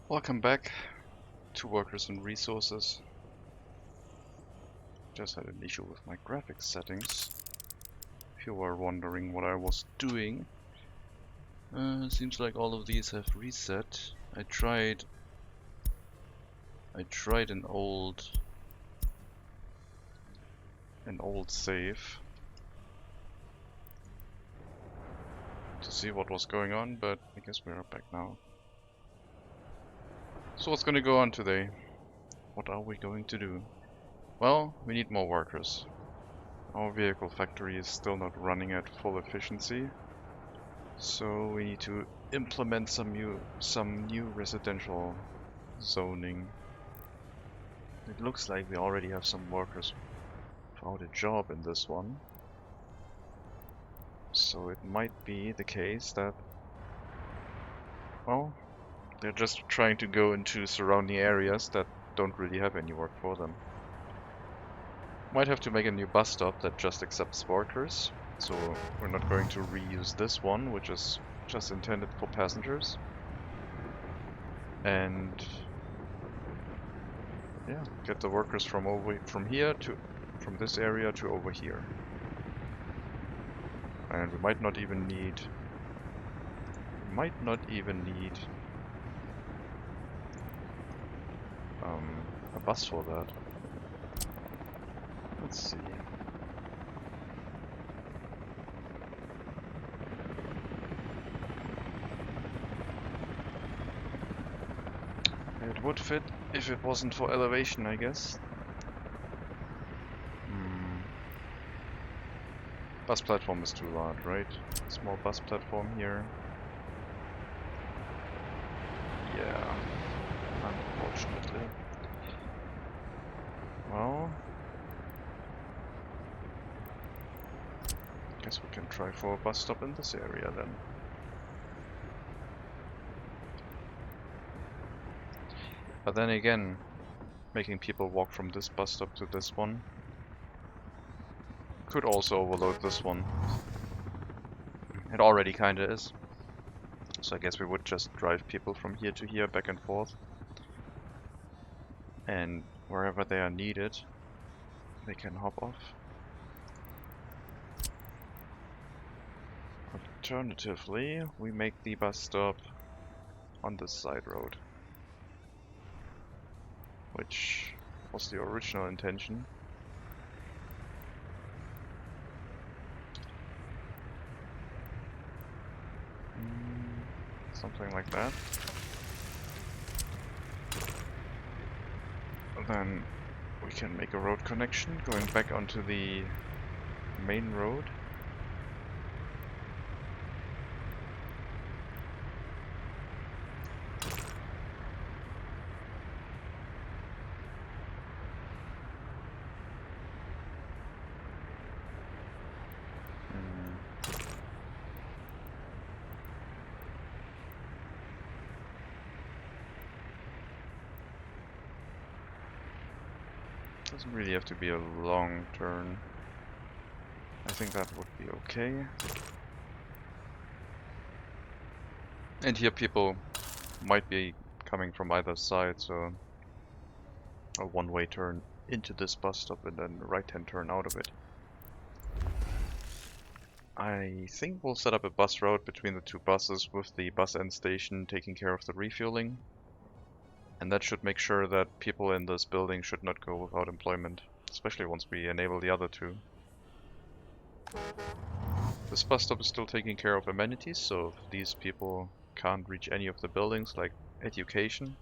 Welcome back to Workers and Resources. Just had an issue with my graphics settings. If you were wondering what I was doing, seems like all of these have reset. I tried an old save to see what was going on, but I guess we are back now. So what's going to go on today? What are we going to do? Well, we need more workers. Our vehicle factory is still not running at full efficiency, so we need to implement some new residential zoning. It looks like we already have some workers without a job in this one, so it might be the case that, well, they're just trying to go into surrounding areas that don't really have any work for them. Might have to make a new bus stop that just accepts workers, so we're not going to reuse this one, which is just intended for passengers. And yeah, get the workers from this area to over here. And we might not even need a bus for that. Let's see. It would fit if it wasn't for elevation, I guess. Bus platform is too large, right? Small bus platform here. Yeah, unfortunately. Well, guess we can try for a bus stop in this area then. But then again, making people walk from this bus stop to this one could also overload this one. It already kinda is. So I guess we would just drive people from here to here, back and forth. And wherever they are needed, they can hop off. Alternatively, we make the bus stop on this side road, which was the original intention. Something like that. Then we can make a road connection going back onto the main road. Doesn't really have to be a long turn. I think that would be okay. And here people might be coming from either side, so a one-way turn into this bus stop and then a right-hand turn out of it. I think we'll set up a bus route between the two buses with the bus end station taking care of the refueling. And that should make sure that people in this building should not go without employment, especially once we enable the other two. This bus stop is still taking care of amenities, so if these people can't reach any of the buildings, like education,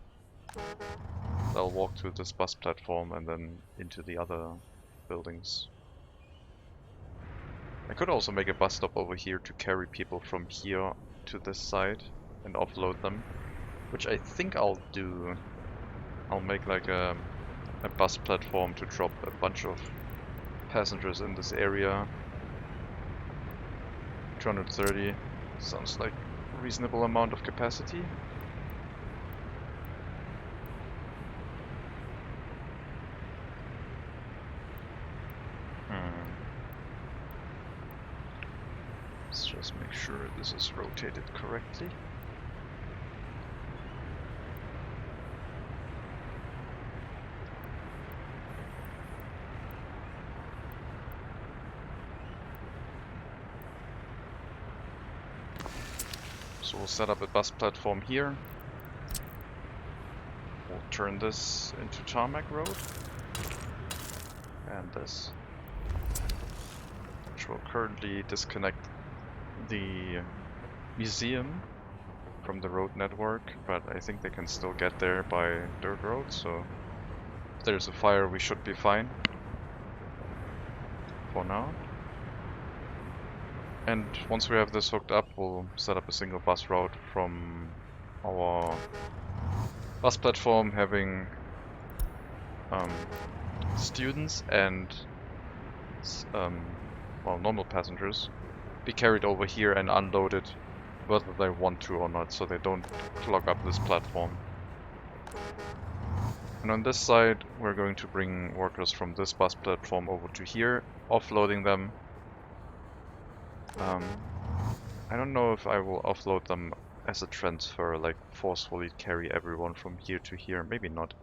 they'll walk to this bus platform and then into the other buildings. I could also make a bus stop over here to carry people from here to this side and offload them, which I think I'll do. I'll make like a bus platform to drop a bunch of passengers in this area. 230 sounds like a reasonable amount of capacity. Let's just make sure this is rotated correctly. So we'll set up a bus platform here. We'll turn this into tarmac road. And this. Which will currently disconnect the museum from the road network, but I think they can still get there by dirt road, so if there's a fire we should be fine for now. And once we have this hooked up, we'll set up a single bus route from our bus platform, having students and well, normal passengers be carried over here and unloaded whether they want to or not, so they don't clog up this platform. And on this side, we're going to bring workers from this bus platform over to here, offloading them. I don't know if I will offload them as a transfer, like forcefully carry everyone from here to here, maybe not.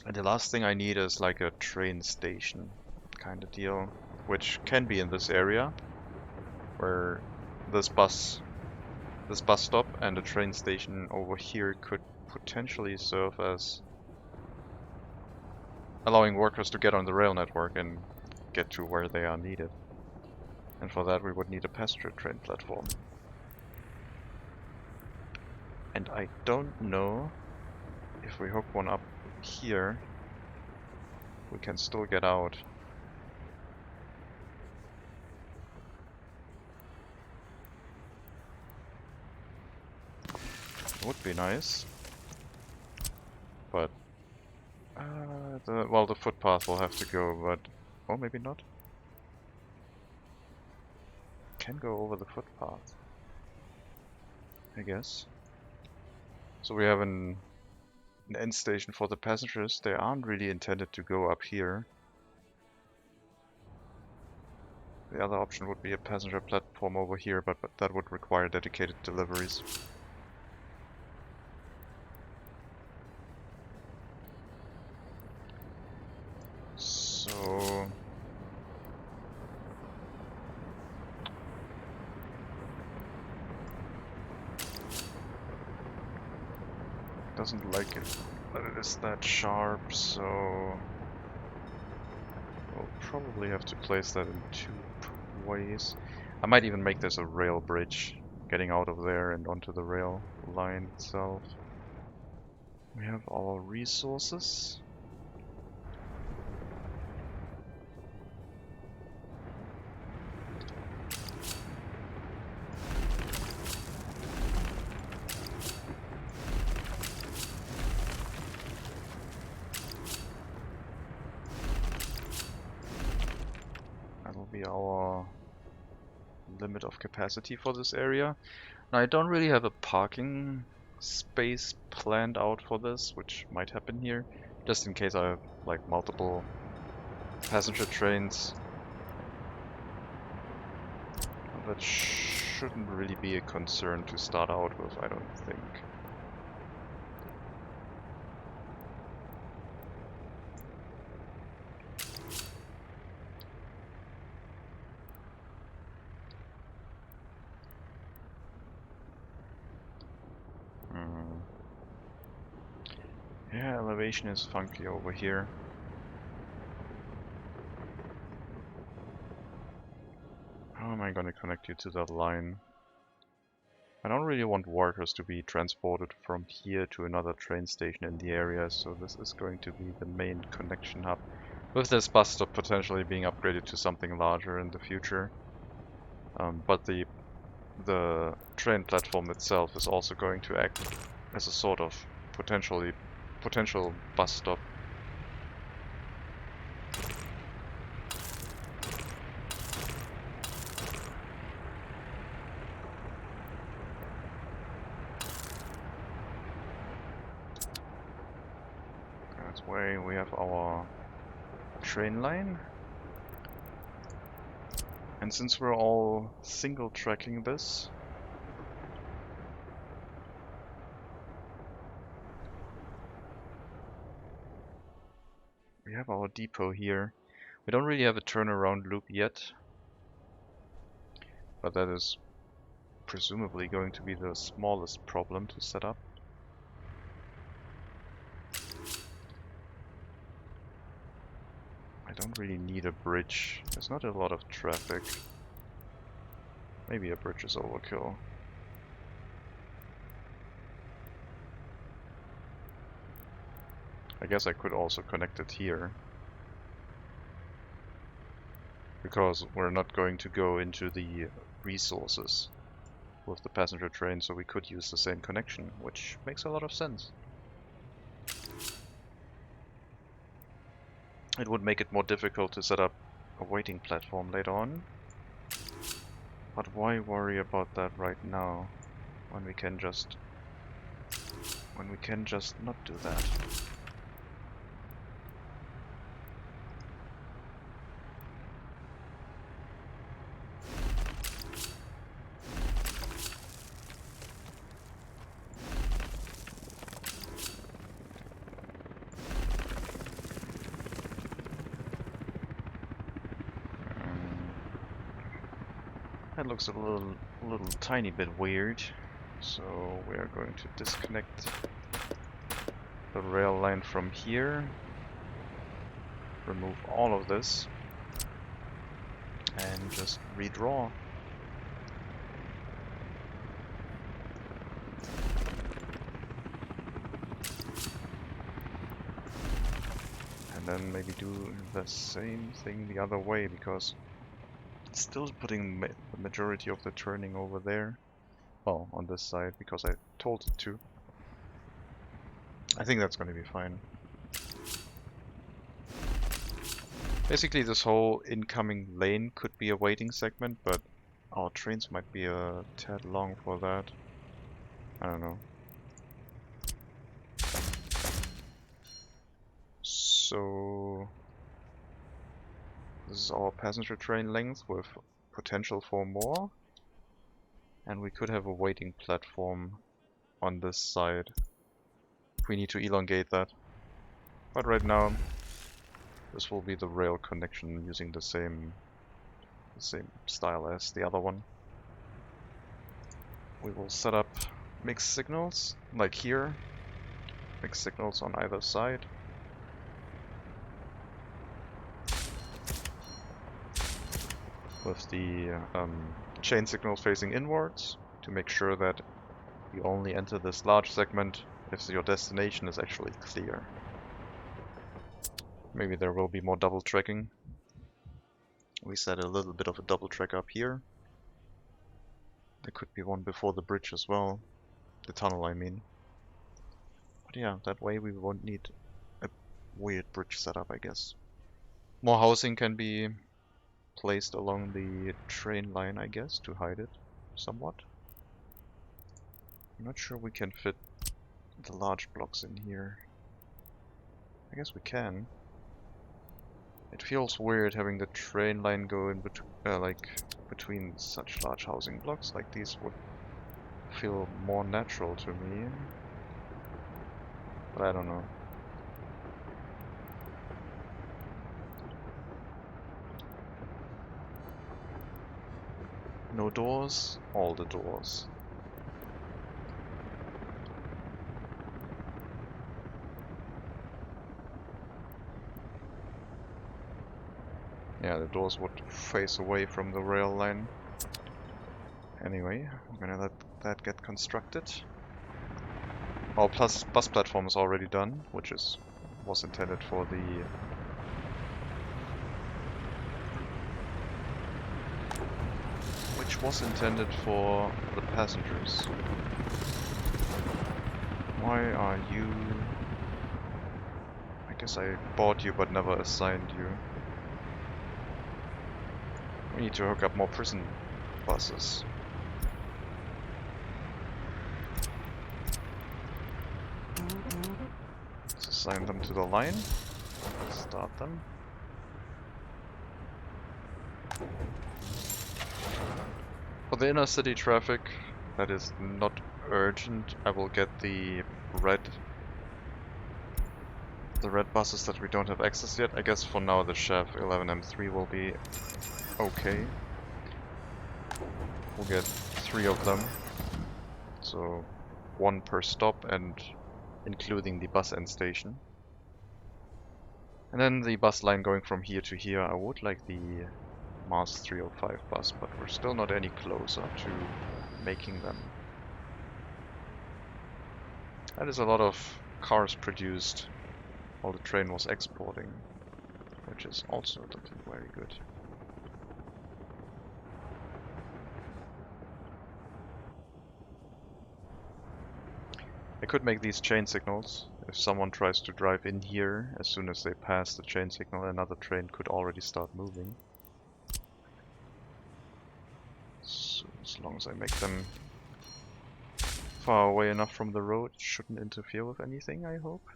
And the last thing I need is like a train station kind of deal, which can be in this area, where this bus stop and a train station over here could potentially serve as allowing workers to get on the rail network and get to where they are needed. And for that we would need a passenger train platform. And I don't know if we hook one up here, we can still get out. Would be nice, but well, the footpath will have to go, but oh, maybe not. Can go over the footpath, I guess. So we have an end station for the passengers. They aren't really intended to go up here. The other option would be a passenger platform over here, but that would require dedicated deliveries. So doesn't like it that it is that sharp, so we'll probably have to place that in two ways. I might even make this a rail bridge, getting out of there and onto the rail line itself. We have our resources. Be our limit of capacity for this area. Now I don't really have a parking space planned out for this, which might happen here, just in case I have like multiple passenger trains. That shouldn't really be a concern to start out with, I don't think. Yeah, elevation is funky over here. How am I gonna connect you to that line? I don't really want workers to be transported from here to another train station in the area, so this is going to be the main connection hub, with this bus stop potentially being upgraded to something larger in the future. But the train platform itself is also going to act as a sort of potential bus stop. That's where we have our train line. And since we're all single tracking this, we have our depot here. We don't really have a turnaround loop yet, but that is presumably going to be the smallest problem to set up. I don't really need a bridge. There's not a lot of traffic. Maybe a bridge is overkill. I guess I could also connect it here. Because we're not going to go into the resources with the passenger train, so we could use the same connection, which makes a lot of sense. It would make it more difficult to set up a waiting platform later on. But why worry about that right now, when we can just not do that? That looks a little tiny bit weird, so we are going to disconnect the rail line from here, remove all of this, and just redraw. And then maybe do the same thing the other way, because it's still putting the majority of the turning over there. Well, on this side, because I told it to. I think that's going to be fine. Basically, this whole incoming lane could be a waiting segment, but our trains might be a tad long for that. I don't know. So this is our passenger train length with potential for more. And we could have a waiting platform on this side. We need to elongate that. But right now, this will be the rail connection using the same style as the other one. We will set up mixed signals, like here. Mixed signals on either side. With the chain signals facing inwards, to make sure that you only enter this large segment if your destination is actually clear. Maybe there will be more double tracking. We set a little bit of a double track up here. There could be one before the bridge as well. The tunnel, I mean. But yeah, that way we won't need a weird bridge setup, I guess. More housing can be placed along the train line, I guess, to hide it somewhat. I'm not sure we can fit the large blocks in here. I guess we can. It feels weird having the train line go in between such large housing blocks. Like, these would feel more natural to me. But I don't know. No doors, all the doors. Yeah, the doors would face away from the rail line. Anyway, I'm gonna let that get constructed. Our bus platform is already done, which was intended for the passengers. Why are you? I guess I bought you but never assigned you. We need to hook up more prison buses. Let's assign them to the line. Start them. For the inner city traffic that is not urgent, I will get the red buses that we don't have access yet. I guess for now the Chef 11M3 will be okay. We'll get 3 of them. So 1 per stop and including the bus end station. And then the bus line going from here to here. I would like the Mars 305 bus, but we're still not any closer to making them. That is a lot of cars produced while the train was exporting, which is also not very good. I could make these chain signals. If someone tries to drive in here, as soon as they pass the chain signal, another train could already start moving. So as long as I make them far away enough from the road, it shouldn't interfere with anything, I hope.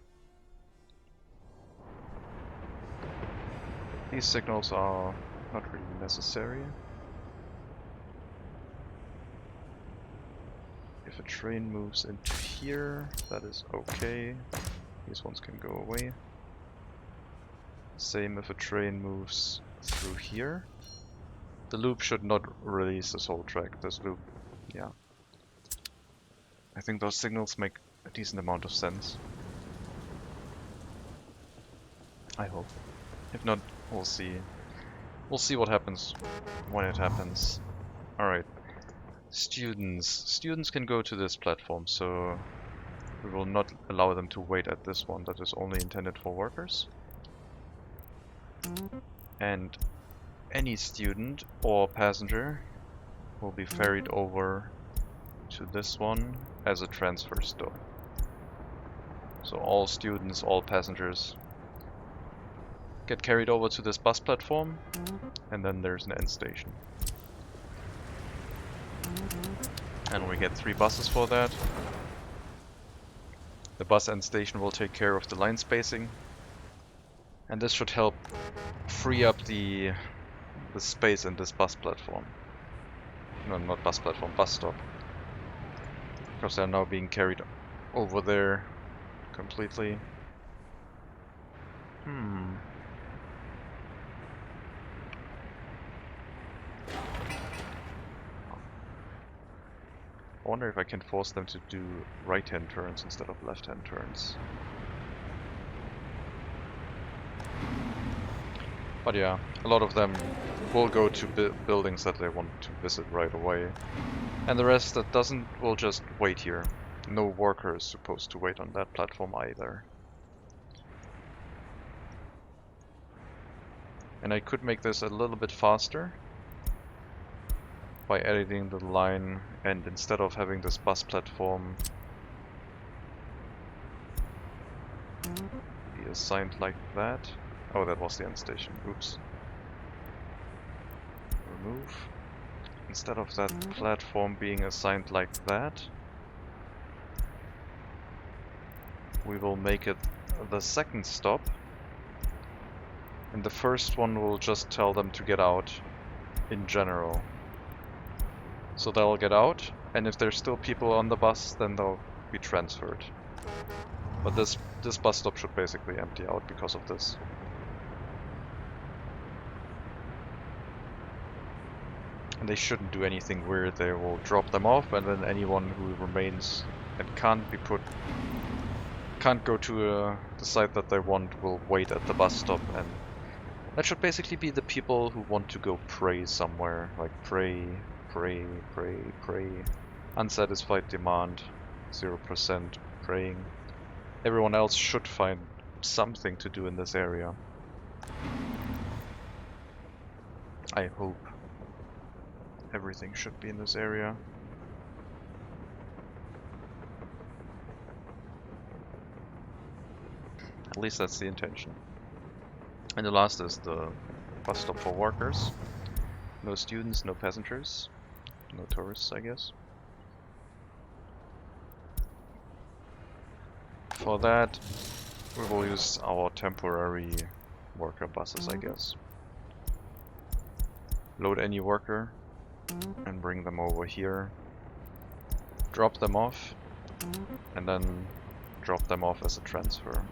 These signals are not really necessary. If a train moves into here, that is okay. These ones can go away. Same if a train moves through here. The loop should not release this whole track. This loop, yeah. I think those signals make a decent amount of sense. I hope. If not, we'll see. We'll see what happens when it happens. Alright. Students. Students can go to this platform, so we will not allow them to wait at this one that is only intended for workers. And any student or passenger will be ferried over to this one as a transfer stop. So all students, all passengers get carried over to this bus platform, and then there's an end station. And we get 3 buses for that. The bus end station will take care of the line spacing, and this should help free up the space in this bus platform. No, not bus platform, bus stop. Because they're now being carried over there completely. I wonder if I can force them to do right-hand turns instead of left-hand turns. But yeah, a lot of them will go to buildings that they want to visit right away. And the rest that doesn't will just wait here. No worker is supposed to wait on that platform either. And I could make this a little bit faster by editing the line, and instead of having this bus platform be assigned like that. Oh, that was the end station. Oops. Remove. Instead of that platform being assigned like that, we will make it the second stop. And the first one will just tell them to get out in general. So they'll get out, and if there's still people on the bus, then they'll be transferred. But this bus stop should basically empty out because of this. And they shouldn't do anything weird. They will drop them off, and then anyone who remains and can't go to the site that they want will wait at the bus stop, and that should basically be the people who want to go pray somewhere, like pray. Unsatisfied demand, 0% praying. Everyone else should find something to do in this area. I hope. Everything should be in this area. At least that's the intention. And the last is the bus stop for workers. No students, no passengers. No tourists, I guess. For that, we will use our temporary worker buses, I guess. Load any worker and bring them over here. Drop them off, and then drop them off as a transfer.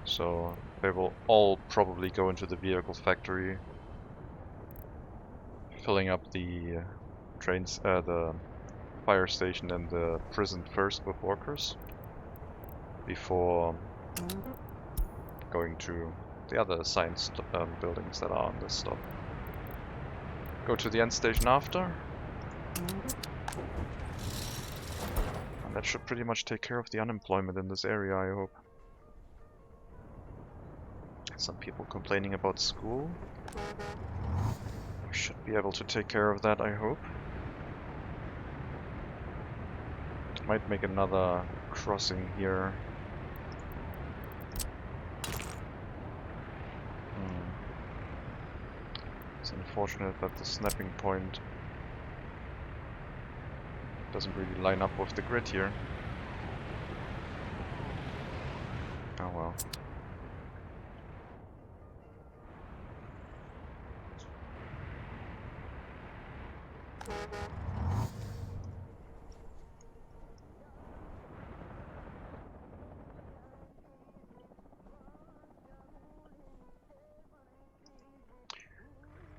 So they will all probably go into the vehicle factory, filling up the trains, the fire station and the prison first with workers before going to the other science buildings that are on this stop. Go to the end station after. And that should pretty much take care of the unemployment in this area, I hope. Some people complaining about school. We should be able to take care of that, I hope. Might make another crossing here. It's unfortunate that the snapping point doesn't really line up with the grid here. Oh well.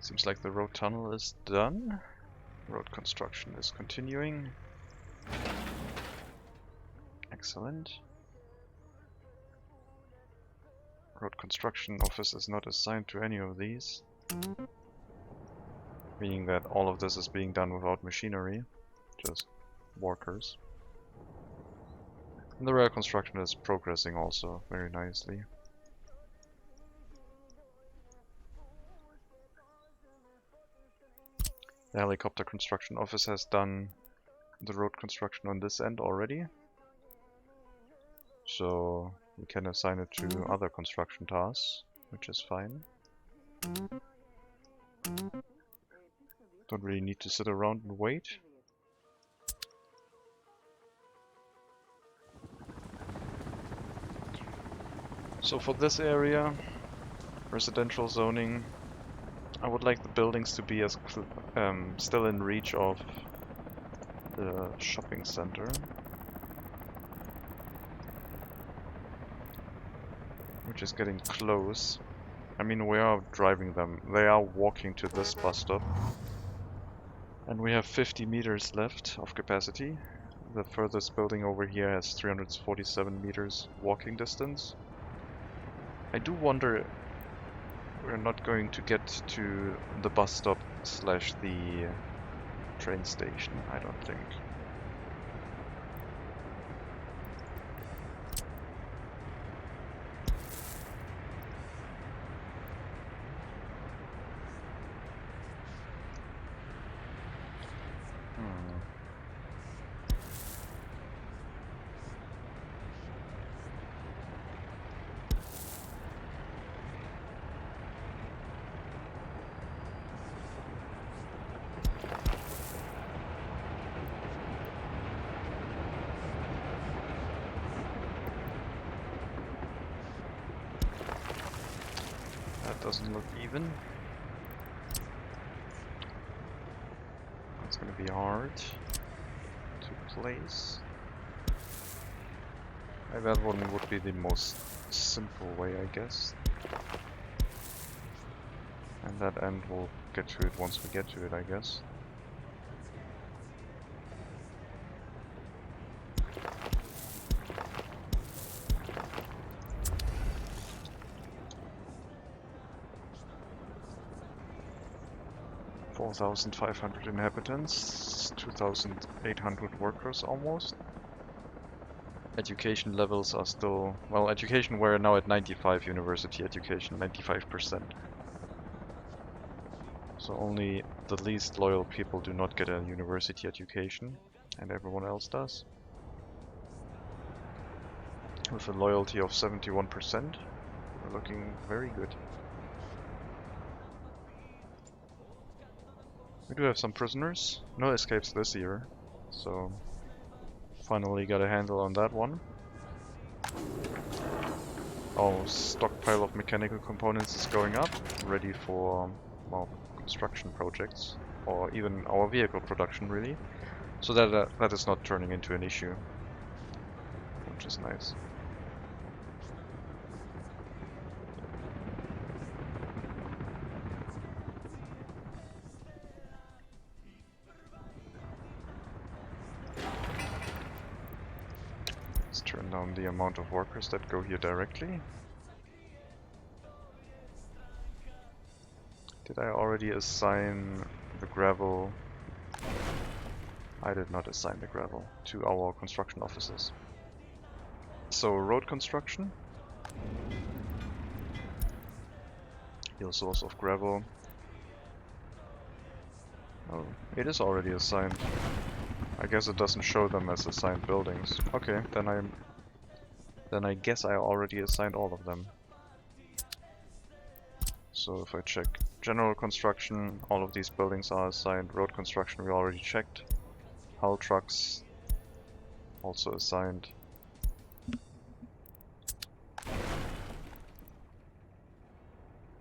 Seems like the road tunnel is done. Road construction is continuing. Excellent. Road construction office is not assigned to any of these. Meaning that all of this is being done without machinery, just workers. And the rail construction is progressing also very nicely. The helicopter construction office has done the road construction on this end already. So we can assign it to other construction tasks, which is fine. Don't really need to sit around and wait. So for this area, residential zoning, I would like the buildings to be as still in reach of the shopping center. Which is getting close. I mean, we are driving them. They are walking to this bus stop. And we have 50 meters left of capacity. The furthest building over here has 347 meters walking distance. I do wonder we're not going to get to the bus stop slash the train station, I don't think. That doesn't look even. It's gonna be hard to place. That one would be the most simple way, I guess. And that end we'll get to it once we get to it, I guess. (4,500 inhabitants, 2,800 workers almost. Education levels are still, well, education we're now at 95, university education, 95%. So only the least loyal people do not get a university education, and everyone else does. With a loyalty of 71%, we're looking very good. We do have some prisoners, no escapes this year, so finally got a handle on that one. Our stockpile of mechanical components is going up, ready for, well, construction projects, or even our vehicle production really, so that that is not turning into an issue, which is nice. Let's turn down the amount of workers that go here directly. Did I already assign the gravel? I did not assign the gravel to our construction offices. So road construction. Here source of gravel. Oh, it is already assigned. I guess it doesn't show them as assigned buildings. Okay, then I guess I already assigned all of them. So if I check general construction, all of these buildings are assigned. Road construction we already checked. Hull trucks also assigned.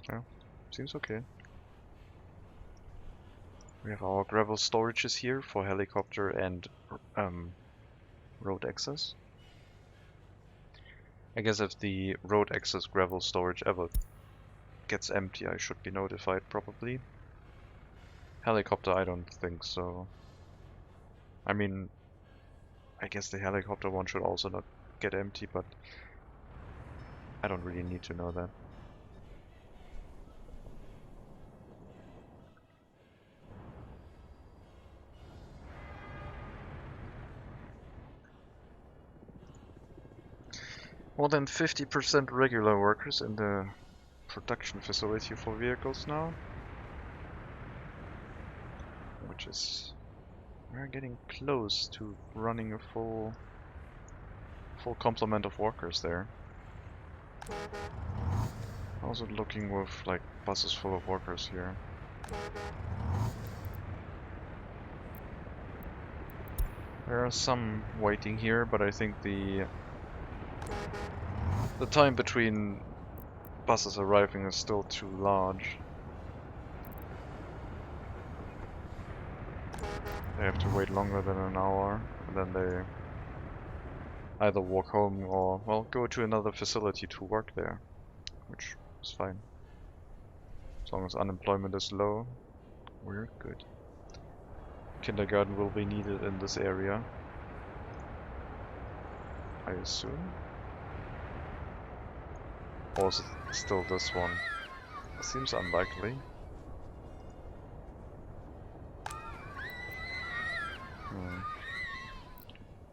Yeah, seems okay. We have our gravel storages here for helicopter and road access. I guess if the road access gravel storage ever gets empty, I should be notified probably. Helicopter, I don't think so. I mean, I guess the helicopter one should also not get empty, but I don't really need to know that. More than 50% regular workers in the production facility for vehicles now. Which is... we're getting close to running a full complement of workers there. Also looking with like buses full of workers here. There are some waiting here, but I think the time between buses arriving is still too large. They have to wait longer than an hour, and then they either walk home or, well, go to another facility to work there, which is fine. As long as unemployment is low, we're good. Kindergarten will be needed in this area, I assume. Or is it still this one? It seems unlikely.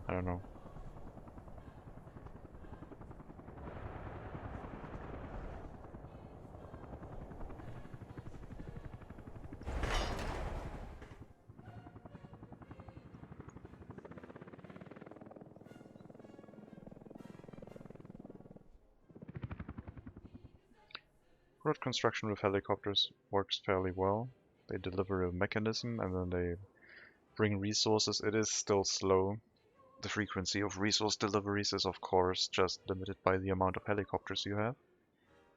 I don't know. Road construction with helicopters works fairly well. They deliver a mechanism and then they bring resources. It is still slow. The frequency of resource deliveries is of course just limited by the amount of helicopters you have.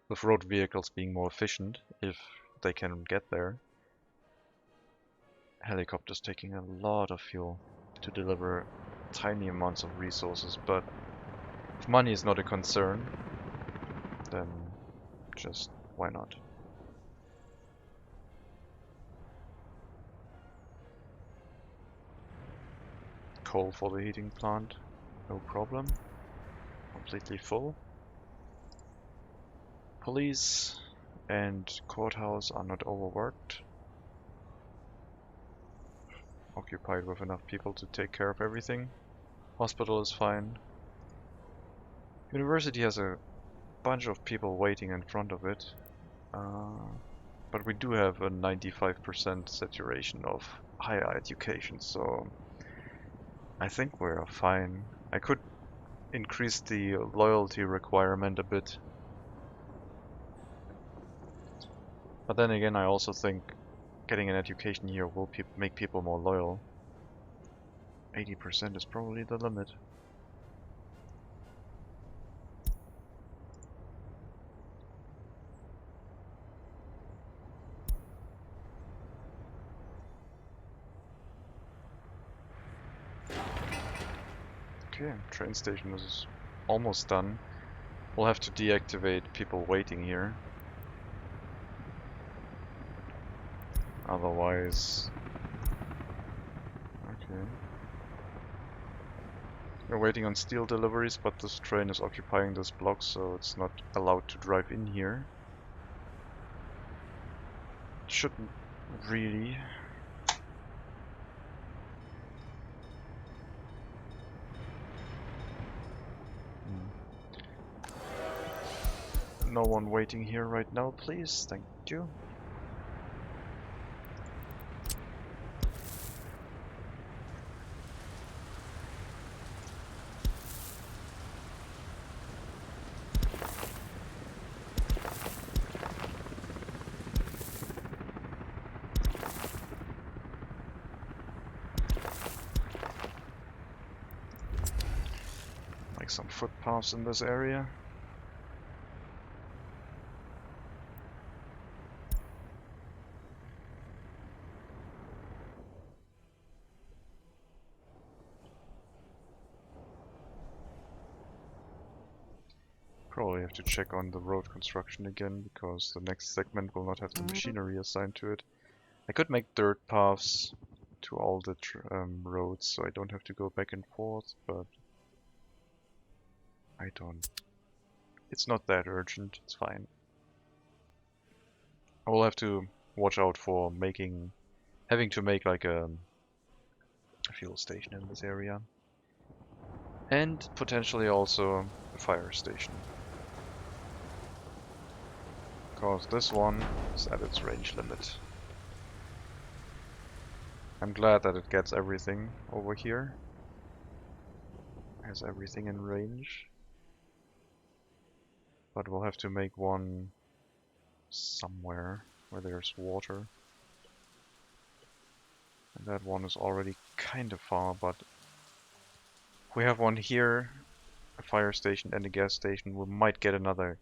With road vehicles being more efficient, if they can get there. Helicopters taking a lot of fuel to deliver tiny amounts of resources, but if money is not a concern, then just why not? Coal for the heating plant, no problem. Completely full. Police and courthouse are not overworked. Occupied with enough people to take care of everything. Hospital is fine. University has a bunch of people waiting in front of it. But we do have a 95% saturation of higher education, so I think we're fine. I could increase the loyalty requirement a bit. But then again, I also think getting an education here will make people more loyal. 80% is probably the limit. Okay, train station is almost done. We'll have to deactivate people waiting here. Otherwise... okay. We're waiting on steel deliveries, but this train is occupying this block, so it's not allowed to drive in here. Shouldn't really. No one waiting here right now, please. Thank you. Like some footpaths in this area. Probably have to check on the road construction again, because the next segment will not have the machinery assigned to it. I could make dirt paths to all the roads, so I don't have to go back and forth, but I don't. It's not that urgent, it's fine. I will have to watch out for having to make like a fuel station in this area. And potentially also a fire station. Because this one is at its range limit. I'm glad that it gets everything over here. Has everything in range. But we'll have to make one somewhere where there's water. And that one is already kind of far, but we have one here, a fire station and a gas station. We might get another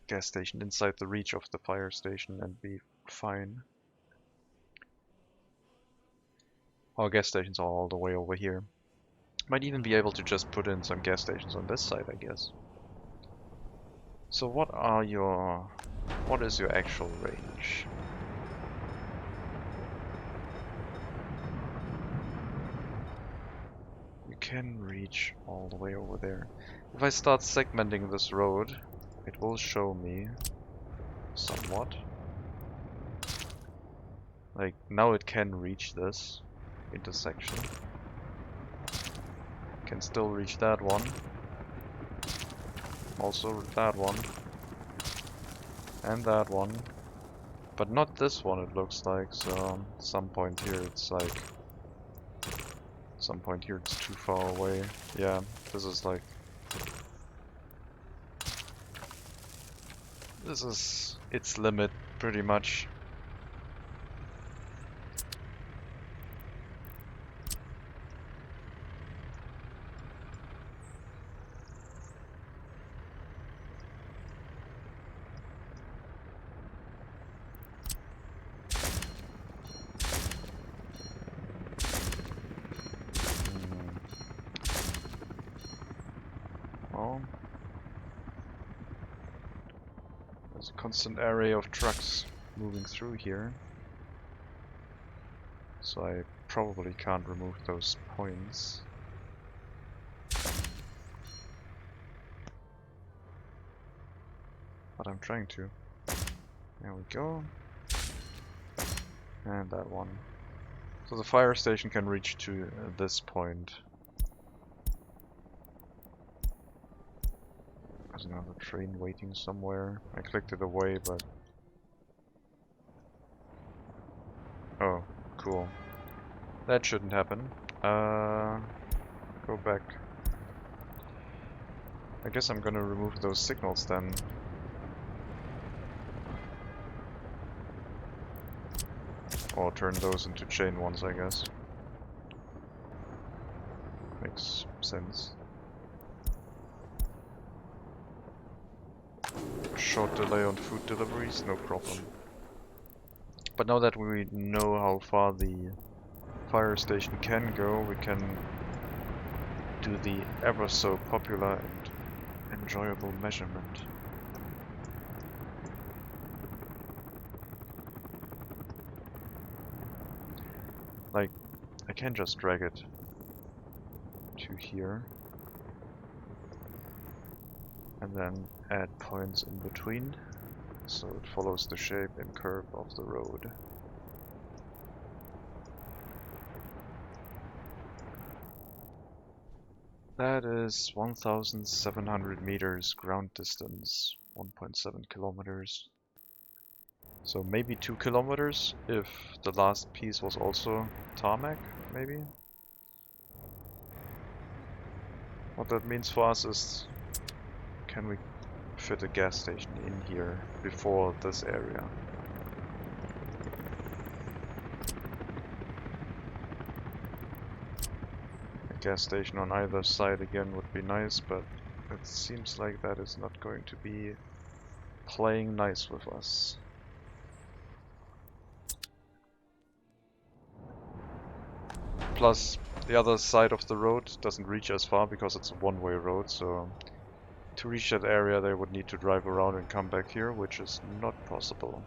gas station inside the reach of the fire station and be fine. Our gas stations are all the way over here. Might even be able to just put in some gas stations on this side, I guess. So what is your actual range? You can reach all the way over there. If I start segmenting this road, it will show me somewhat. Like, now it can reach this intersection. Can still reach that one. Also that one. And that one. But not this one, it looks like, so at some point here it's like... At some point here it's too far away. Yeah, this is like... This is its limit, pretty much. Well, there's a constant array of trucks moving through here, so I probably can't remove those points. But I'm trying to. There we go. And that one. So the fire station can reach to this point. There's another train waiting somewhere. I clicked it away, but... Oh, cool. That shouldn't happen. Go back. I guess I'm gonna remove those signals then. Or turn those into chain ones, I guess. Makes sense. Short delay on food deliveries, no problem. But now that we know how far the fire station can go, we can do the ever so popular and enjoyable measurement. Like, I can just drag it to here. And then add points in between, so it follows the shape and curve of the road. That is 1,700 meters ground distance, 1.7 kilometers. So maybe 2 kilometers if the last piece was also tarmac, maybe? What that means for us is, can we fit a gas station in here before this area? Gas station on either side again would be nice, but it seems like that is not going to be playing nice with us. Plus, the other side of the road doesn't reach as far because it's a one-way road, so to reach that area they would need to drive around and come back here, which is not possible.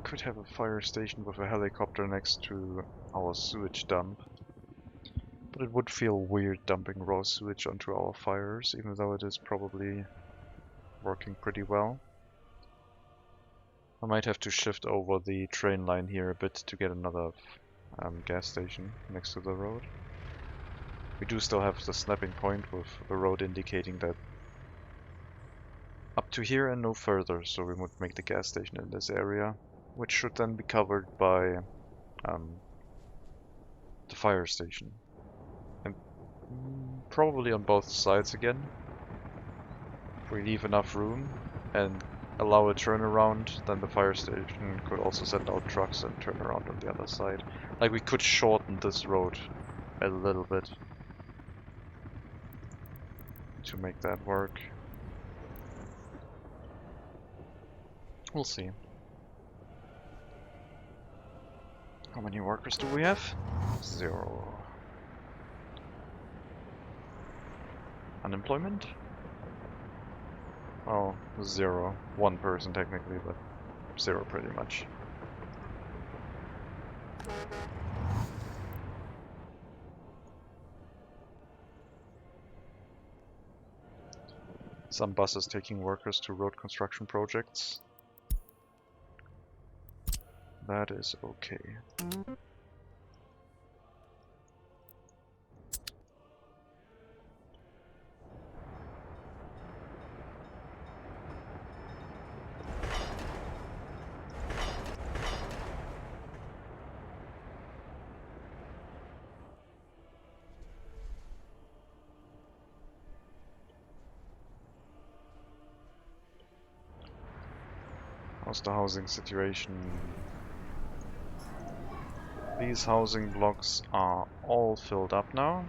Could have a fire station with a helicopter next to our sewage dump. But it would feel weird dumping raw sewage onto our fires, even though it is probably working pretty well. I might have to shift over the train line here a bit to get another gas station next to the road. We do still have the snapping point with a road indicating that up to here and no further, so we would make the gas station in this area, which should then be covered by the fire station. And probably on both sides again. If we leave enough room and allow a turnaround, then the fire station could also send out trucks and turn around on the other side. Like, we could shorten this road a little bit to make that work. We'll see. How many workers do we have? 0. Unemployment? Oh, 0. 1 person technically, but 0 pretty much. Some buses taking workers to road construction projects. That is okay. How's the housing situation? These housing blocks are all filled up now.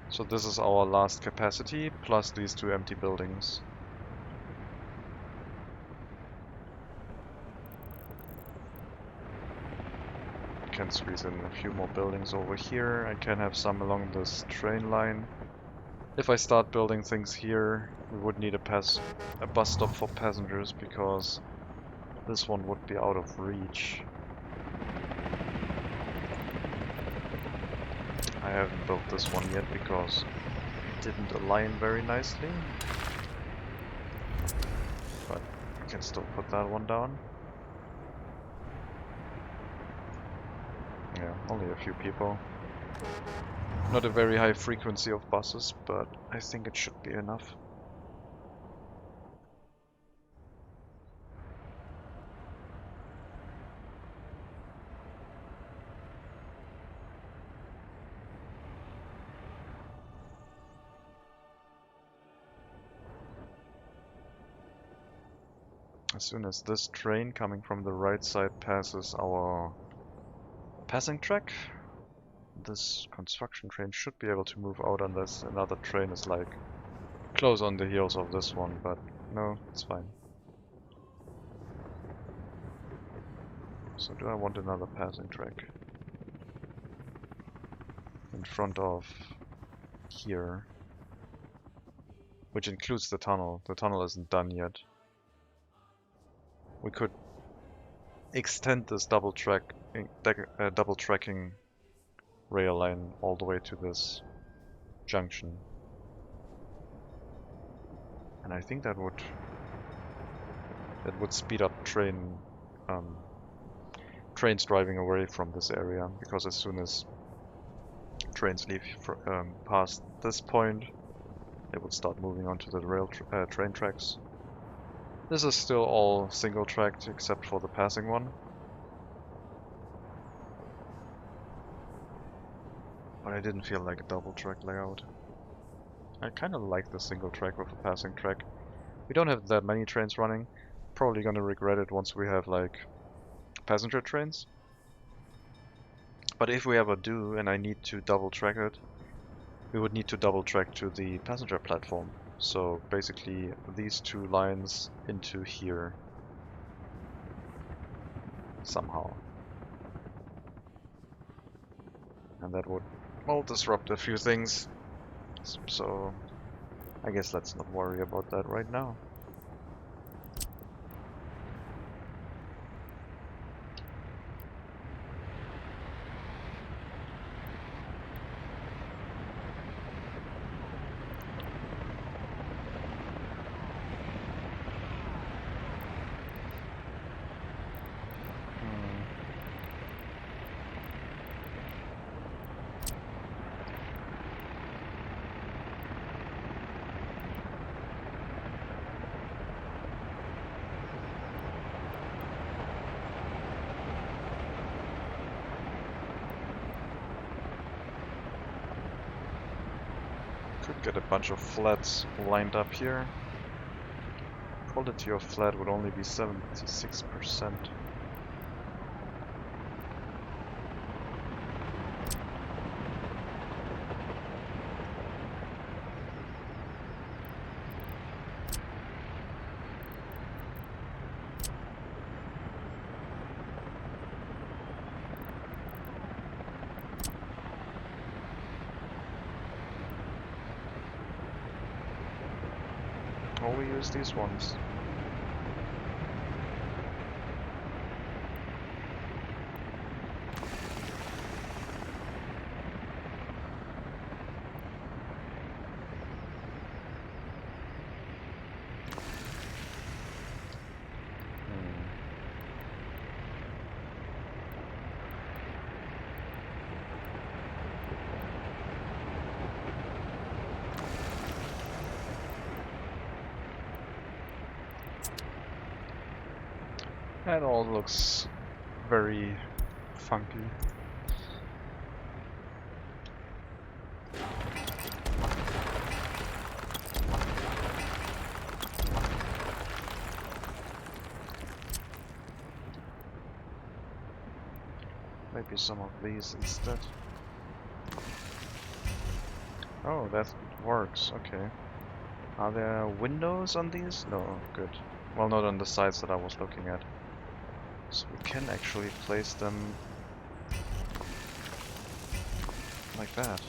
So this is our last capacity, plus these 2 empty buildings. Can squeeze in a few more buildings over here. I can have some along this train line. If I start building things here, we would need a bus stop for passengers, because this one would be out of reach. I haven't built this one yet because it didn't align very nicely. But I can still put that one down. Yeah, only a few people. Not a very high frequency of buses, but I think it should be enough. As soon as this train coming from the right side passes our passing track, this construction train should be able to move out unless another train is like close on the heels of this one, but no, it's fine. So do I want another passing track in front of here, which includes the tunnel. The tunnel isn't done yet. We could extend this double tracking rail line all the way to this junction. And I think that would speed up trains driving away from this area, because as soon as trains leave past this point, they would start moving onto the train tracks. This is still all single tracked except for the passing one. But I didn't feel like a double track layout. I kind of like the single track with a passing track. We don't have that many trains running. Probably gonna regret it once we have like passenger trains. But if we ever do and I need to double track it, we would need to double track to the passenger platform. So basically these two lines into here somehow. And that would, well, disrupt a few things. So I guess let's not worry about that right now. Could get a bunch of flats lined up here. Quality of flat would only be 76%. Or we use these ones. That all looks very funky. Maybe some of these instead. Oh, that works, okay. Are there windows on these? No, good. Well, not on the sides that I was looking at. So we can actually place them like that.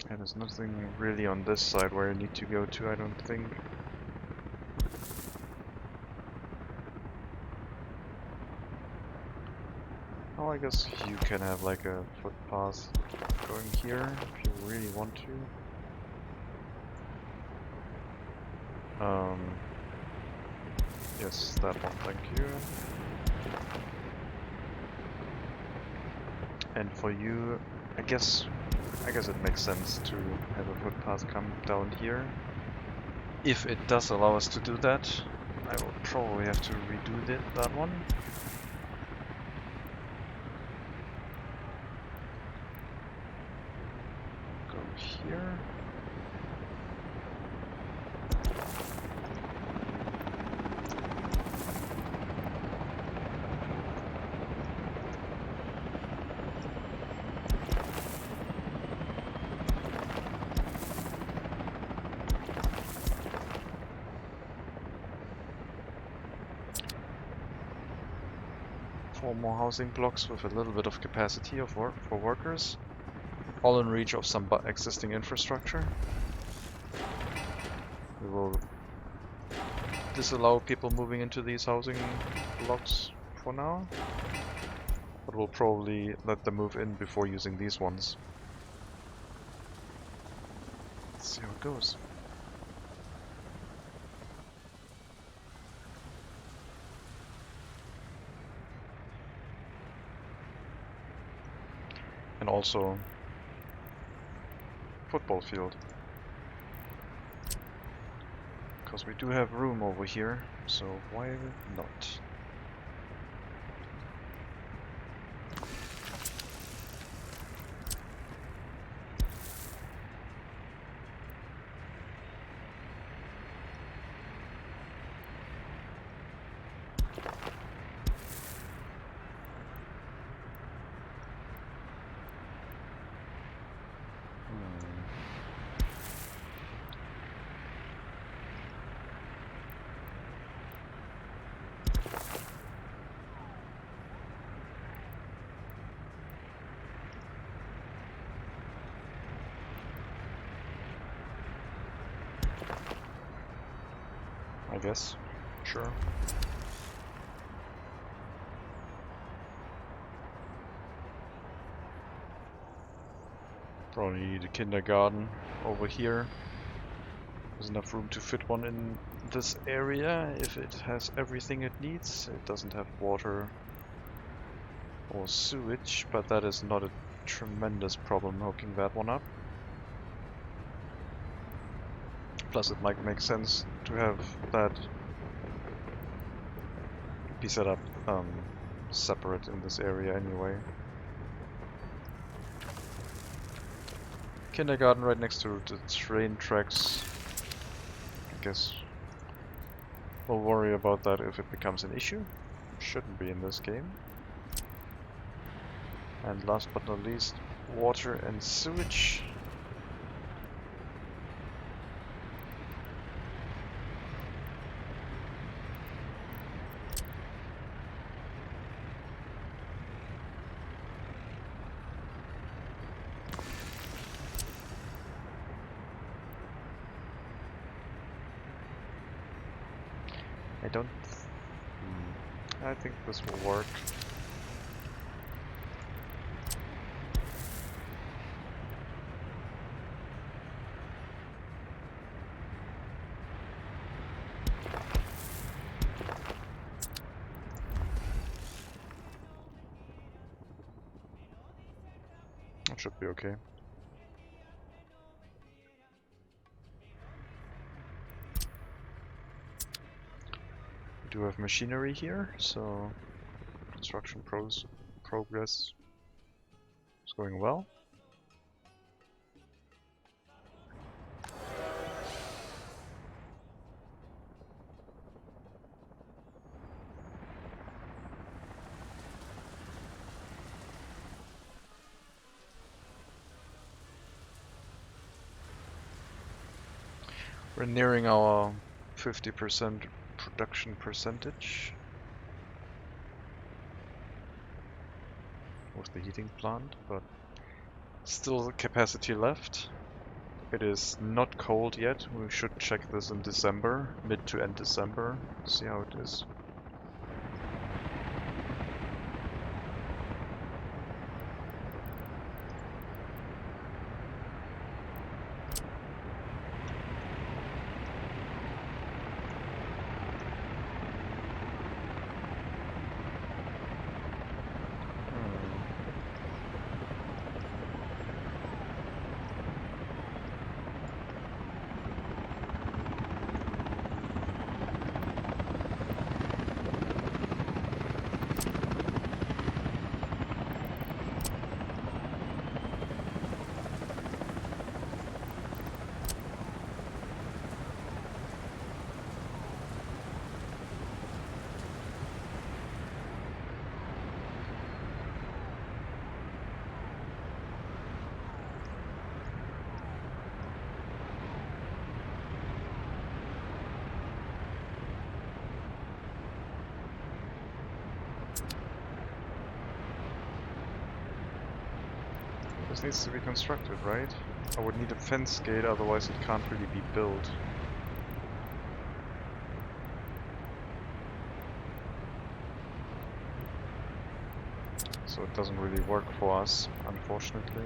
Yeah, there's nothing really on this side where I need to go to, I don't think. Oh, I guess you can have like a footpath going here if you really want to. Yes, that one, thank you. And for you, I guess it makes sense to have a footpath come down here. If it does allow us to do that, I will probably have to redo that one. here. Four more housing blocks with a little bit of capacity of for workers, all in reach of some existing infrastructure. We will disallow people moving into these housing blocks for now, but we'll probably let them move in before using these ones. Let's see how it goes. And also football field, because we do have room over here, so why not? I guess. Sure. Probably need a kindergarten over here. There's enough room to fit one in this area if it has everything it needs. It doesn't have water or sewage, but that is not a tremendous problem hooking that one up. Plus it might make sense to have that be set up separate in this area anyway. Kindergarten right next to the train tracks. I guess we'll worry about that if it becomes an issue. Shouldn't be in this game. And last but not least, water and sewage. I think this will work. That should be okay. We do have machinery here, so construction progress is going well. We're nearing our 50% production percentage with the heating plant, but still capacity left. It is not cold yet. We should check this in December, mid to end December, see how it is. This needs to be constructed, right? I would need a fence gate, otherwise it can't really be built. So it doesn't really work for us, unfortunately.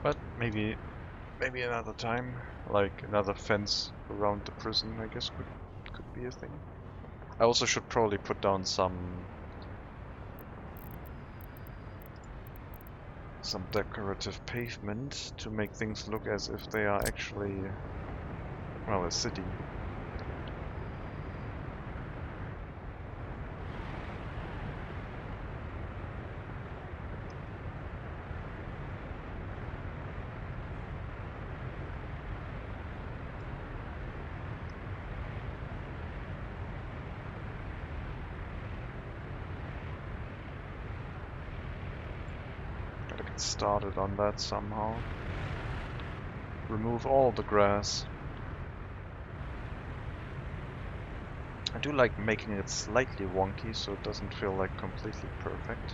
But maybe another time, like another fence around the prison, I guess could be a thing. I also should probably put down some decorative pavement to make things look as if they are actually, well, a city. Gotta get started on that somehow. Remove all the grass. I do like making it slightly wonky so it doesn't feel like completely perfect.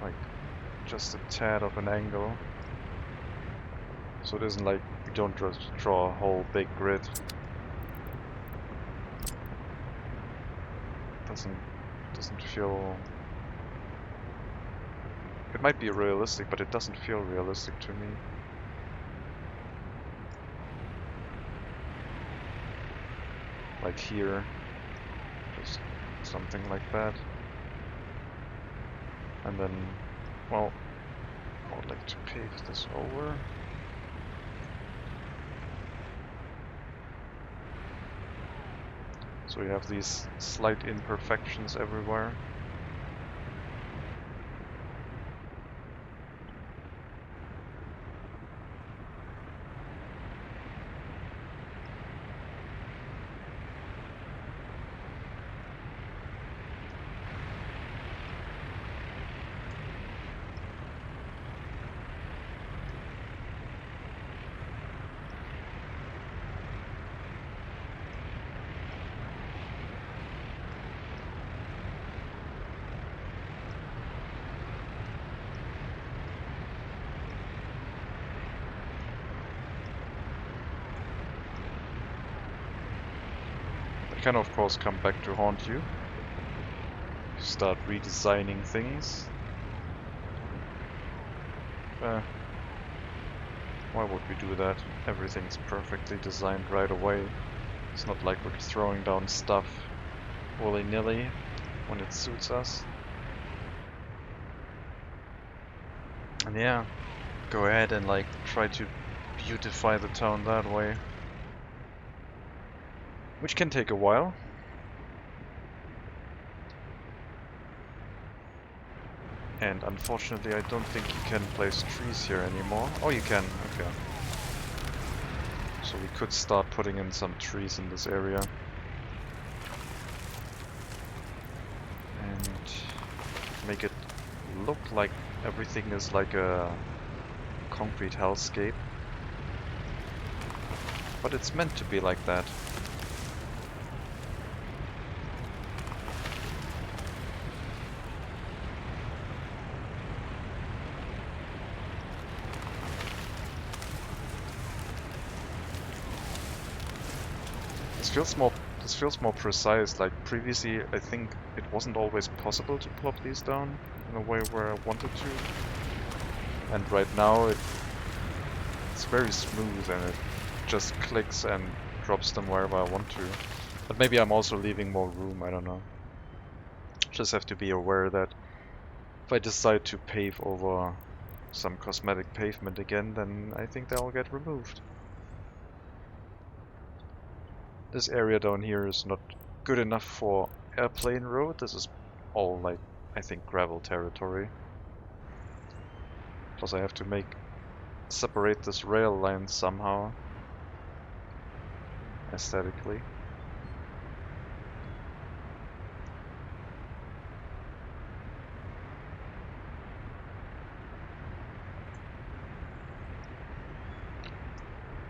Like just a tad of an angle. So it isn't like we don't just draw a whole big grid. Doesn't feel... It might be realistic, but it doesn't feel realistic to me. Like here, just something like that. And then, well, I would like to pave this over. So we have these slight imperfections everywhere. Can of course come back to haunt you. You start redesigning things. Why would we do that? Everything's perfectly designed right away. It's not like we're throwing down stuff willy-nilly when it suits us. And yeah, go ahead and like try to beautify the town that way. Which can take a while. And unfortunately I don't think you can place trees here anymore. Oh, you can, okay. So we could start putting in some trees in this area. And make it look like everything is like a concrete hellscape. But it's meant to be like that. This feels more precise. Like previously, I think it wasn't always possible to plop these down in a way where I wanted to. And right now it's very smooth and it just clicks and drops them wherever I want to. But maybe I'm also leaving more room, I don't know. Just have to be aware that if I decide to pave over some cosmetic pavement again, then I think they'll get removed. This area down here is not good enough for airplane road. This is all like, I think, gravel territory. Plus I have to separate this rail line somehow, aesthetically.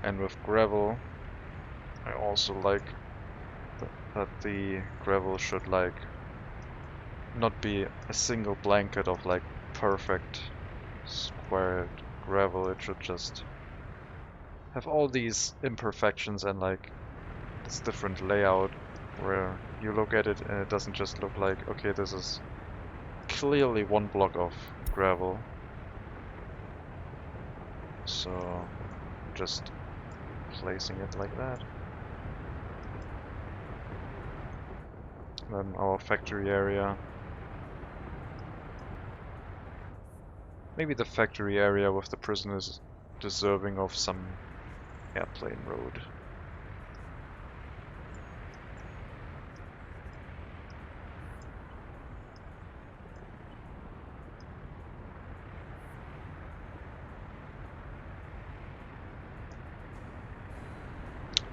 And with gravel, I also like that the gravel should like not be a single blanket of like perfect squared gravel. It should just have all these imperfections and like this different layout where you look at it and it doesn't just look like, okay, this is clearly one block of gravel. So just placing it like that. Then our factory area. Maybe the factory area with the prison is deserving of some airplane road.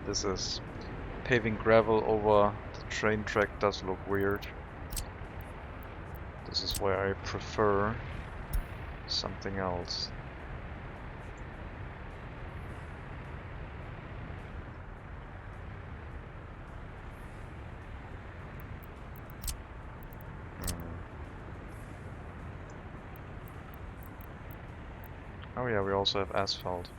This is paving gravel over the train track does look weird. This is why I prefer something else. Oh yeah, we also have asphalt.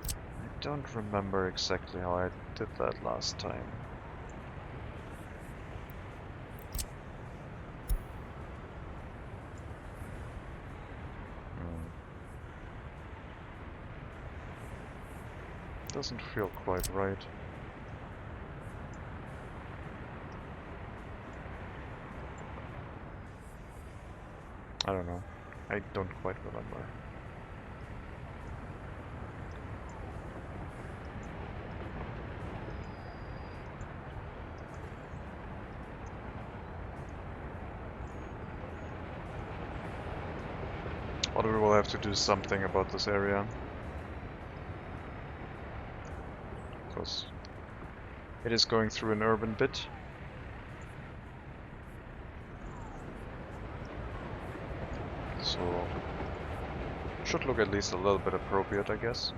I don't remember exactly how I did that last time. Doesn't feel quite right. I don't know. I don't quite remember. But we will have to do something about this area. Because it is going through an urban bit. So it should look at least a little bit appropriate, I guess.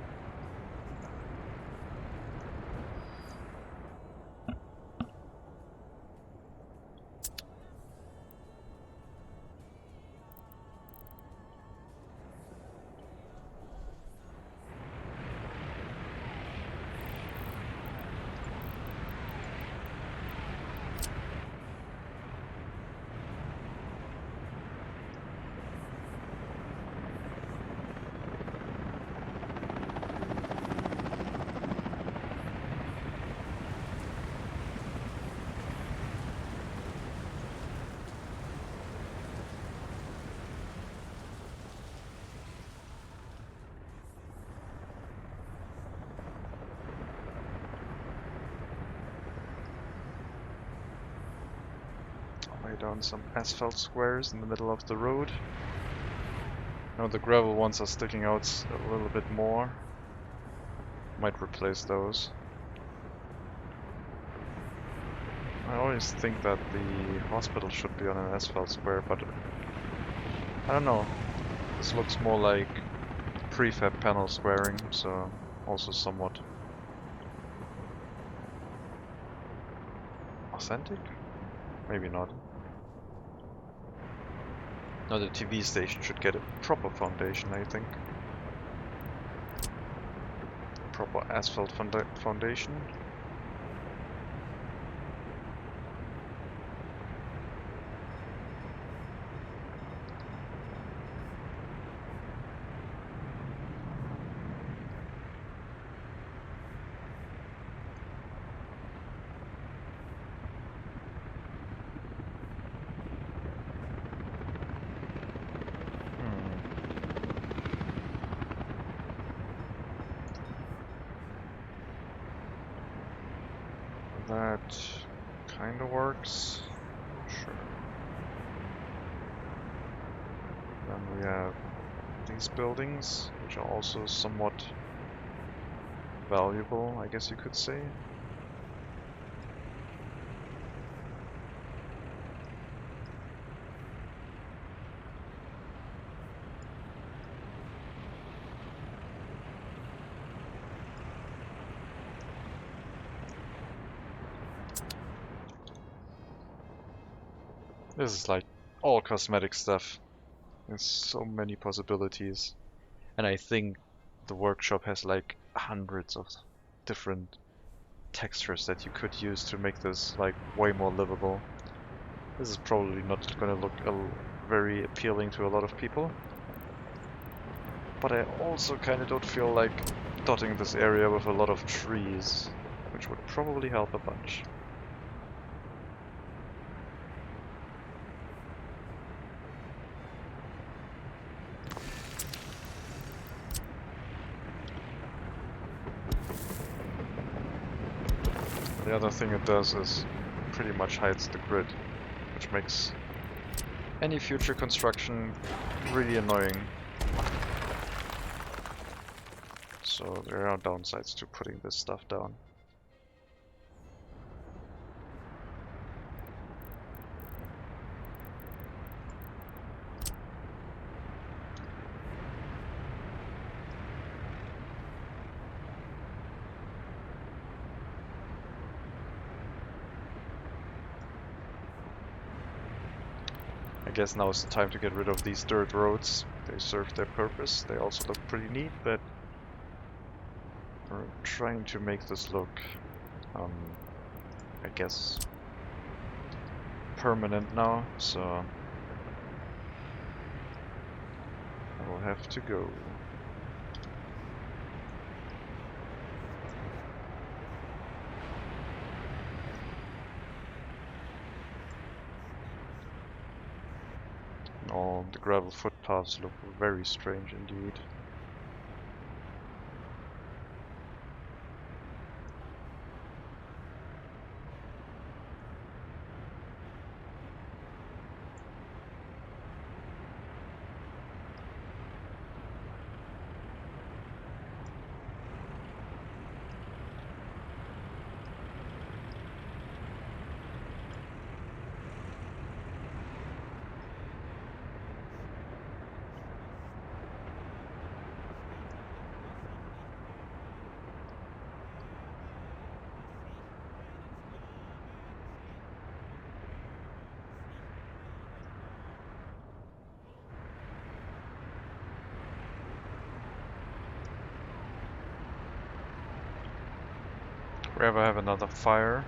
Lay down some asphalt squares in the middle of the road. Now the gravel ones are sticking out a little bit more. Might replace those. I always think that the hospital should be on an asphalt square, but I don't know. This looks more like prefab panel squaring, so also somewhat authentic? Maybe not. No, the TV station should get a proper foundation, I think. Proper asphalt foundation. That kinda works. Sure. Then we have these buildings, which are also somewhat valuable, I guess you could say. This is like all cosmetic stuff. There's so many possibilities. And I think the workshop has like hundreds of different textures that you could use to make this like way more livable. This is probably not gonna look very appealing to a lot of people. But I also kinda don't feel like dotting this area with a lot of trees, which would probably help a bunch. The other thing it does is pretty much hides the grid, which makes any future construction really annoying. So there are downsides to putting this stuff down. I guess now is the time to get rid of these dirt roads. They serve their purpose. They also look pretty neat, but we're trying to make this look, I guess, permanent now, so I will have to go. All the gravel footpaths look very strange indeed. Wherever I have another fire,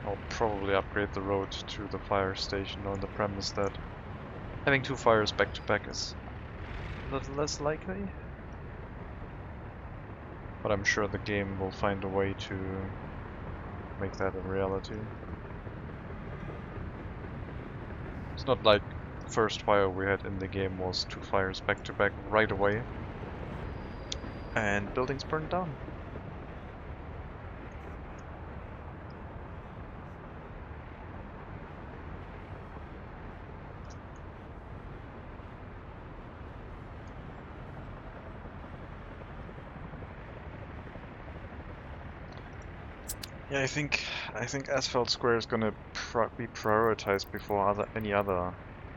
I'll probably upgrade the road to the fire station on the premise that having two fires back to back is a little less likely. But I'm sure the game will find a way to make that a reality. It's not like the first fire we had in the game was two fires back to back right away and buildings burned down. Yeah, I think Asphalt Square is gonna be prioritized before any other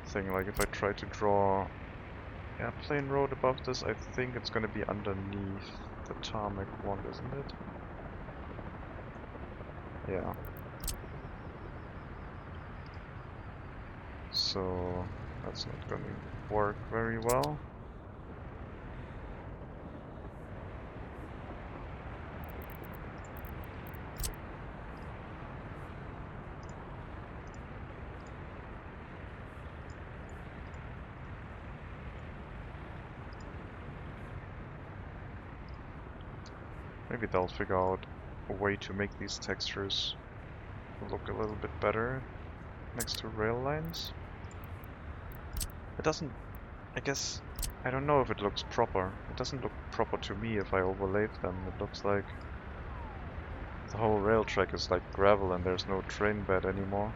thing. Like if I try to draw airplane road above this, I think it's gonna be underneath the tarmac one, isn't it? Yeah. So that's not gonna work very well. Maybe they'll figure out a way to make these textures look a little bit better next to rail lines. It doesn't, I guess, I don't know if it looks proper. It doesn't look proper to me if I overlay them. It looks like the whole rail track is like gravel and there's no train bed anymore.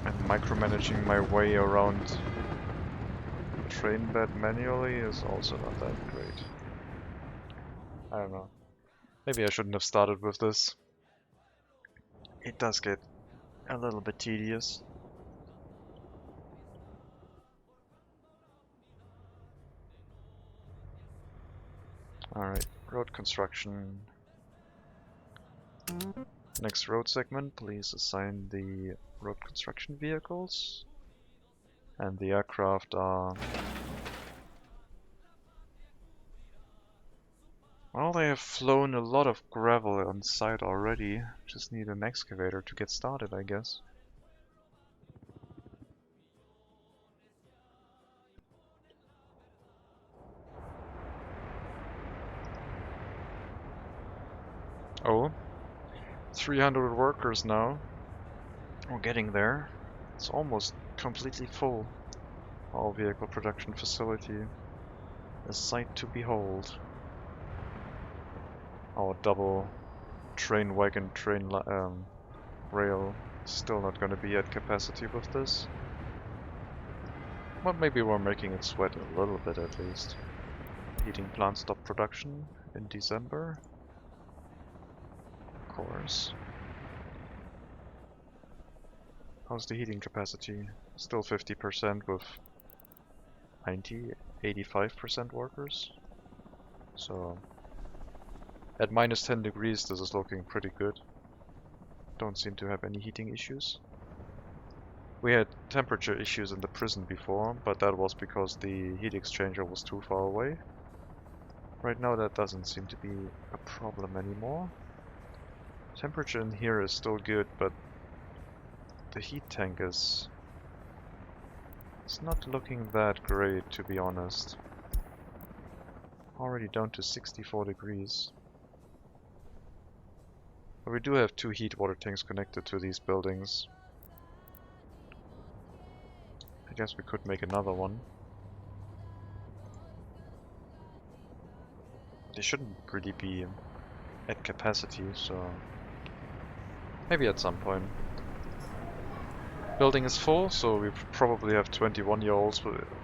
And micromanaging my way around the train bed manually is also not that great. I don't know. Maybe I shouldn't have started with this. It does get a little bit tedious. Alright, road construction. Next road segment, please assign the road construction vehicles. And the aircraft are... Well, they have flown a lot of gravel on site already. Just need an excavator to get started, I guess. Oh, 300 workers now. We're getting there. It's almost completely full. Our vehicle production facility. A sight to behold. Our double train wagon, rail still not going to be at capacity with this. But maybe we're making it sweat a little bit at least. Heating plant stopped production in December. Of course. How's the heating capacity? Still 50% with 85% workers. So at minus 10 degrees this is looking pretty good. Don't seem to have any heating issues. We had temperature issues in the prison before, but that was because the heat exchanger was too far away. Right now that doesn't seem to be a problem anymore. Temperature in here is still good, but the heat tank is... It's not looking that great, to be honest. Already down to 64 degrees. But we do have 2 heat water tanks connected to these buildings. I guess we could make another one. They shouldn't really be at capacity, so maybe at some point. Building is full, so we probably have 21-year-olds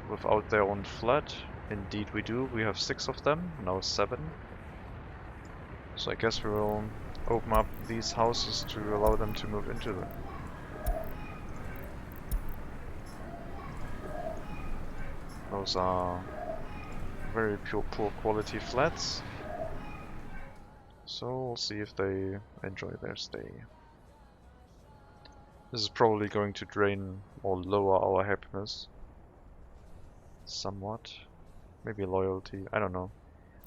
without their own flat. Indeed we do. We have 6 of them, now 7. So I guess we will open up these houses to allow them to move into them. Those are very poor quality flats. So we'll see if they enjoy their stay. This is probably going to drain or lower our happiness. Somewhat. Maybe loyalty, I don't know.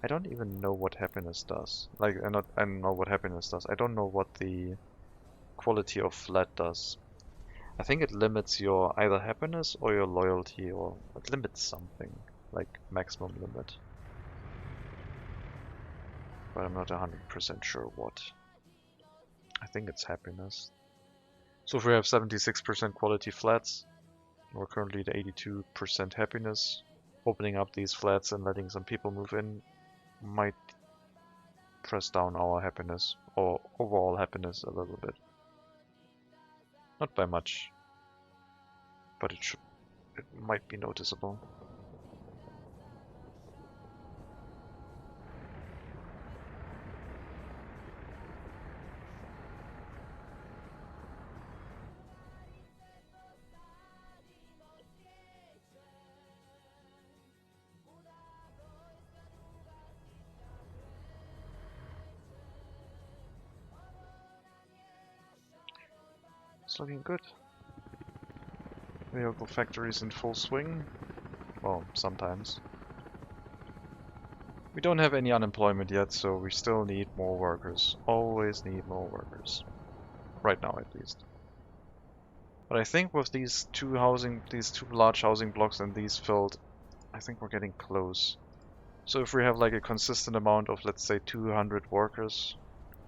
I don't even know what happiness does. Like, I don't know what happiness does. I don't know what the quality of flat does. I think it limits your either happiness or your loyalty, or it limits something, like maximum limit. But I'm not 100% sure what. I think it's happiness. So if we have 76% quality flats, we're currently at 82% happiness. Opening up these flats and letting some people move in might press down our happiness, or overall happiness, a little bit. Not by much, but it might be noticeable. It's looking good. Vehicle factories in full swing. Well, sometimes. We don't have any unemployment yet, so we still need more workers. Always need more workers. Right now, at least. But I think with these two large housing blocks and these filled, I think we're getting close. So if we have like a consistent amount of, let's say, 200 workers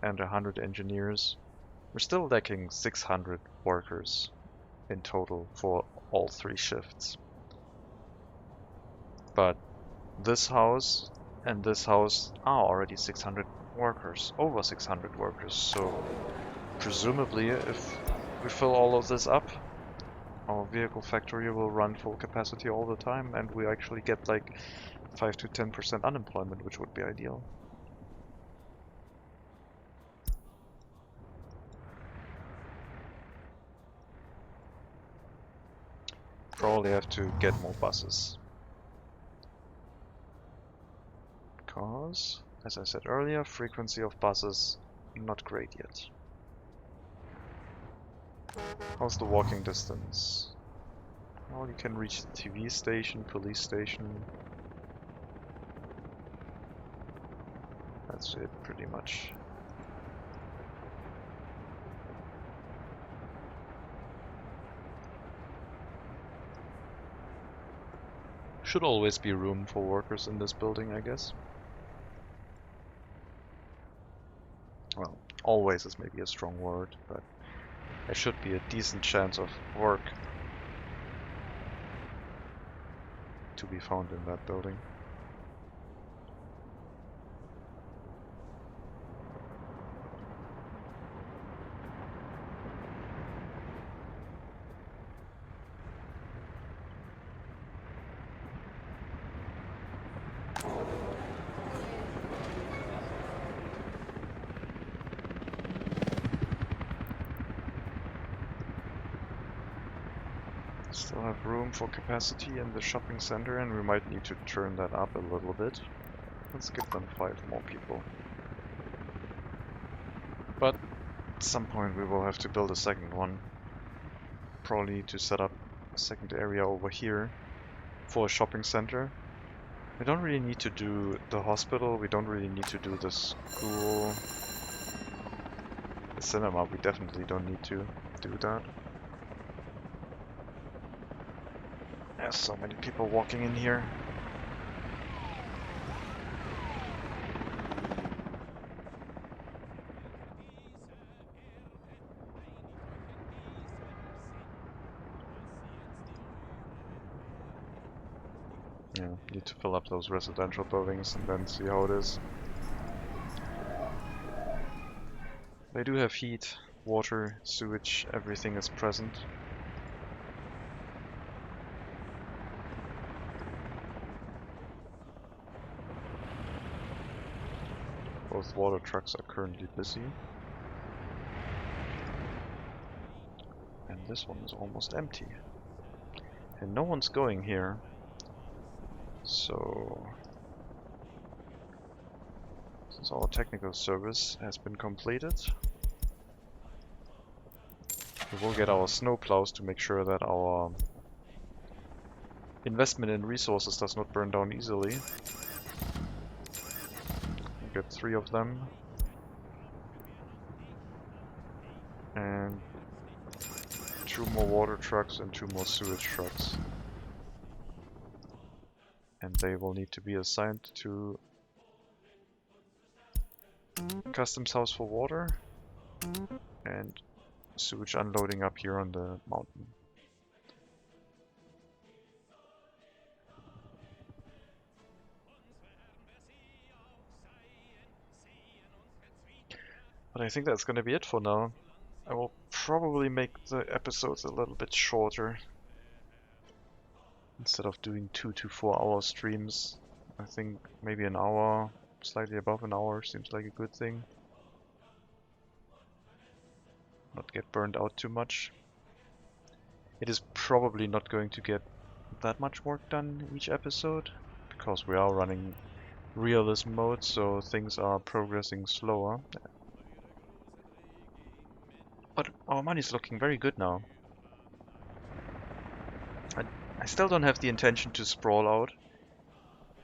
and 100 engineers, we're still lacking 600 workers in total for all 3 shifts. But this house and this house are already 600 workers, over 600 workers, so presumably if we fill all of this up, our vehicle factory will run full capacity all the time, and we actually get like 5 to 10% unemployment, which would be ideal. Probably have to get more buses. Because, as I said earlier, frequency of buses not great yet. How's the walking distance? Well, you can reach the TV station, police station. That's it, pretty much. Should always be room for workers in this building, I guess. Well, always is maybe a strong word, but there should be a decent chance of work to be found in that building. Still have room for capacity in the shopping center, and we might need to turn that up a little bit. Let's give them 5 more people. But at some point we will have to build a second one. Probably to set up a second area over here for a shopping center. We don't really need to do the hospital, we don't really need to do the school. The cinema, we definitely don't need to do that. There's so many people walking in here. Yeah, need to fill up those residential buildings and then see how it is. They do have heat, water, sewage, everything is present. Both water trucks are currently busy. And this one is almost empty. And no one's going here. So, since our technical service has been completed, we will get our snow plows to make sure that our investment in resources does not burn down easily. We'll get 3 of them. And 2 more water trucks and 2 more sewage trucks. And they will need to be assigned to customs house for water and sewage unloading up here on the mountain. But I think that's gonna be it for now. I will probably make the episodes a little bit shorter. Instead of doing 2 to 4 hour streams, I think maybe an hour, slightly above an hour seems like a good thing. Not get burned out too much. It is probably not going to get that much work done each episode, because we are running realism mode, so things are progressing slower. But our money's looking very good now. I still don't have the intention to sprawl out.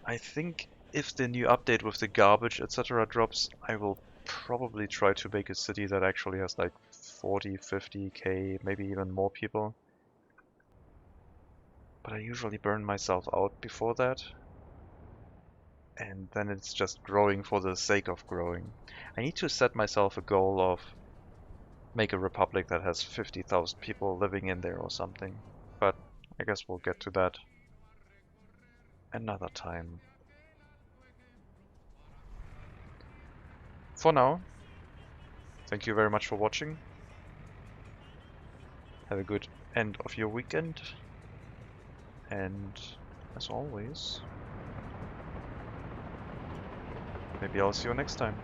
I think if the new update with the garbage, etc. drops, I will probably try to make a city that actually has like 40, 50k, maybe even more people. But I usually burn myself out before that. And then it's just growing for the sake of growing. I need to set myself a goal of make a republic that has 50,000 people living in there or something. But I guess we'll get to that another time. For now, thank you very much for watching. Have a good end of your weekend. And as always, maybe I'll see you next time.